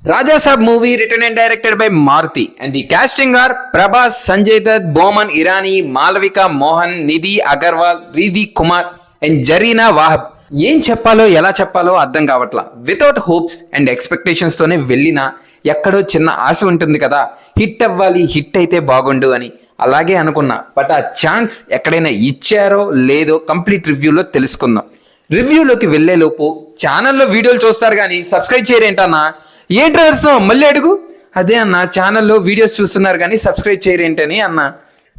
Raja Saab movie written and directed by Maruti, and the casting are Prabhas, Sanjay Dutt, Boman Irani, Malvika Mohan, Nidhi Agarwal, Riddhi Kumar and Jarina Wahab. ఏం చెప్పాలో ఎలా చెప్పాలో అర్థం కావట్లా. Without hopes and expectations తోనే వెళ్ళినా ఎక్కడో చిన్న ఆశ ఉంటుంది కదా, హిట్ అవ్వాలి, హిట్ అయితే బాగుండు అని. అలాగే అనుకున్నా, బట్ ఆ ఛాన్స్ ఎక్కడైనా ఇచ్చారో లేదో కంప్లీట్ రివ్యూలో తెలుసుకుందాం. రివ్యూలోకి వెళ్లే లోపు ఛానల్లో వీడియోలు చూస్తారు కానీ సబ్స్క్రైబ్ చేయరేంటన్నా? ఏంటి అరుస్తున్నావు? మళ్ళీ అడుగు. అదే అన్న, ఛానల్లో వీడియోస్ చూస్తున్నారు కానీ సబ్స్క్రైబ్ చేయరేంటని అన్న.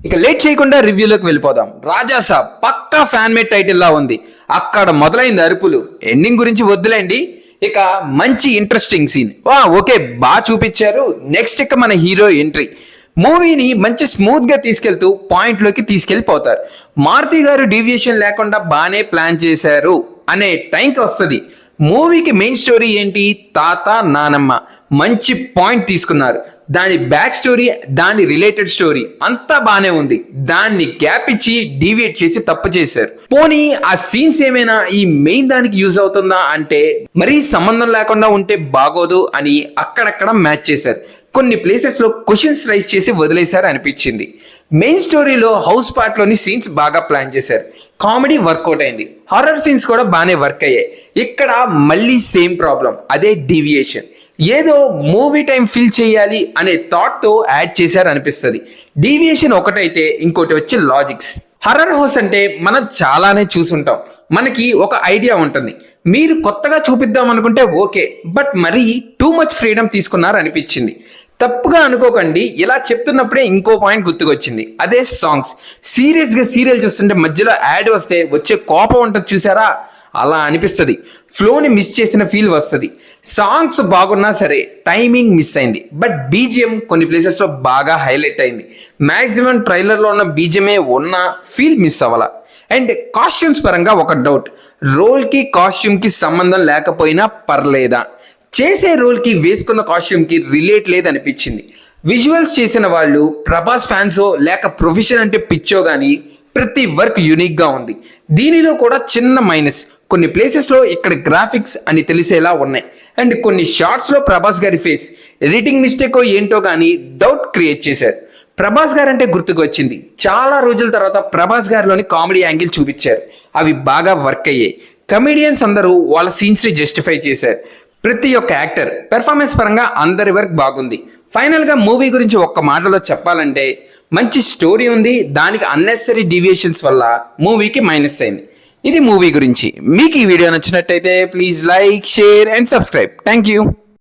ఇక లేట్ చేయకుండా రివ్యూలోకి వెళ్ళిపోదాం. రాజా సాబ్ పక్కా ఫ్యాన్ మేడ్ టైటిల్ లా ఉంది. అక్కడ మొదలైంది అరుపులు. ఎండింగ్ గురించి వద్దులేండి. ఇక మంచి ఇంట్రెస్టింగ్ సీన్, ఓకే, బాగా చూపించారు. నెక్స్ట్ ఇక మన హీరో ఎంట్రీ మూవీని మంచి స్మూత్ గా తీసుకెళ్తూ పాయింట్ లోకి తీసుకెళ్లిపోతారు. మారుతి గారు డీవియేషన్ లేకుండా బాగానే ప్లాన్ చేశారు అనే టైంకి వస్తుంది. మూవీకి మెయిన్ స్టోరీ ఏంటి? తాత నానమ్మ. మంచి పాయింట్ తీసుకున్నారు. దాని బ్యాక్ స్టోరీ, దాని రిలేటెడ్ స్టోరీ అంతా బానే ఉంది. దాన్ని గ్యాప్ ఇచ్చి డీవియేట్ చేసి తప్పు చేశారు. పోనీ ఆ సీన్స్ ఏమైనా ఈ మెయిన్ దానికి యూజ్ అవుతుందా అంటే మరీ సంబంధం లేకుండా ఉంటే బాగోదు అని అక్కడక్కడ మ్యాచ్ చేశారు. కొన్ని ప్లేసెస్ లో క్వశ్చన్స్ రైజ్ చేసి వదిలేశారు అనిపించింది. మెయిన్ స్టోరీలో హౌస్ పార్ట్ లోని సీన్స్ బాగా ప్లాన్ చేశారు. కామెడీ వర్కౌట్ అయింది. హారర్ సీన్స్ కూడా బాగానే వర్క్ అయ్యాయి. ఇక్కడ మళ్ళీ సేమ్ ప్రాబ్లం, అదే డీవియేషన్. ఏదో మూవీ టైం ఫిల్ చేయాలి అనే థాట్ తో యాడ్ చేశారు అనిపిస్తుంది. డీవియేషన్ ఒకటైతే ఇంకోటి వచ్చి లాజిక్స్. హర్రర్ హౌస్ అంటే మనం చాలానే చూసుంటాం, మనకి ఒక ఐడియా ఉంటుంది. మీరు కొత్తగా చూపిద్దాం అనుకుంటే ఓకే, బట్ మరీ టూ మచ్ ఫ్రీడమ్ తీసుకున్నారు అనిపించింది. తప్పుగా అనుకోకండి, ఇలా చెప్తున్నప్పుడే ఇంకో పాయింట్ గుర్తుకొచ్చింది, అదే సాంగ్స్. సీరియస్గా సీరియల్ చూస్తుంటే మధ్యలో యాడ్ వస్తే వచ్చే కోపం ఉంటుంది చూసారా, అలా అనిపిస్తుంది. ఫ్లోని మిస్ చేసిన ఫీల్ వస్తుంది. సాంగ్స్ బాగున్నా సరే టైమింగ్ మిస్ అయింది. బట్ బీజిఎం కొన్ని ప్లేసెస్లో బాగా హైలైట్ అయింది. మ్యాక్సిమం ట్రైలర్లో ఉన్న బీజిఎమే ఉన్న ఫీల్ మిస్ అవ్వాల. అండ్ కాస్ట్యూమ్స్ పరంగా ఒక డౌట్, రోల్కి కాస్ట్యూమ్కి సంబంధం లేకపోయినా పర్లేదా? చేసే రోల్కి వేసుకున్న కాస్ట్యూమ్కి రిలేట్ లేదనిపించింది. విజువల్స్ చేసిన వాళ్ళు ప్రభాస్ ఫ్యాన్సో లేక ప్రొఫెషన్ అంటే పిచ్చో కానీ ప్రతి వర్క్ యూనిక్గా ఉంది. దీనిలో కూడా చిన్న మైనస్, కొన్ని ప్లేసెస్లో ఇక్కడ గ్రాఫిక్స్ అని తెలిసేలా ఉన్నాయి. అండ్ కొన్ని షార్ట్స్లో ప్రభాస్ గారి ఫేస్ ఎడిటింగ్ మిస్టేకో ఏంటో కానీ డౌట్ క్రియేట్ చేశారు. ప్రభాస్ గారు అంటే గుర్తుకు వచ్చింది, చాలా రోజుల తర్వాత ప్రభాస్ గారిలోని కామెడీ యాంగిల్ చూపించారు. అవి బాగా వర్క్ అయ్యాయి. కమెడియన్స్ అందరూ వాళ్ళ సీన్స్ని జస్టిఫై చేశారు. ప్రతి ఒక్క యాక్టర్ పెర్ఫార్మెన్స్ పరంగా అందరి వర్క్ బాగుంది. ఫైనల్గా మూవీ గురించి ఒక్క మాటలో చెప్పాలంటే మంచి స్టోరీ ఉంది. దానికి అన్నెసరీ డీవియేషన్స్ వల్ల మూవీకి మైనస్ అయింది. ఇది మూవీ గురించి. మీకు ఈ వీడియో నచ్చినట్టయితే please like, share and subscribe. Thank you.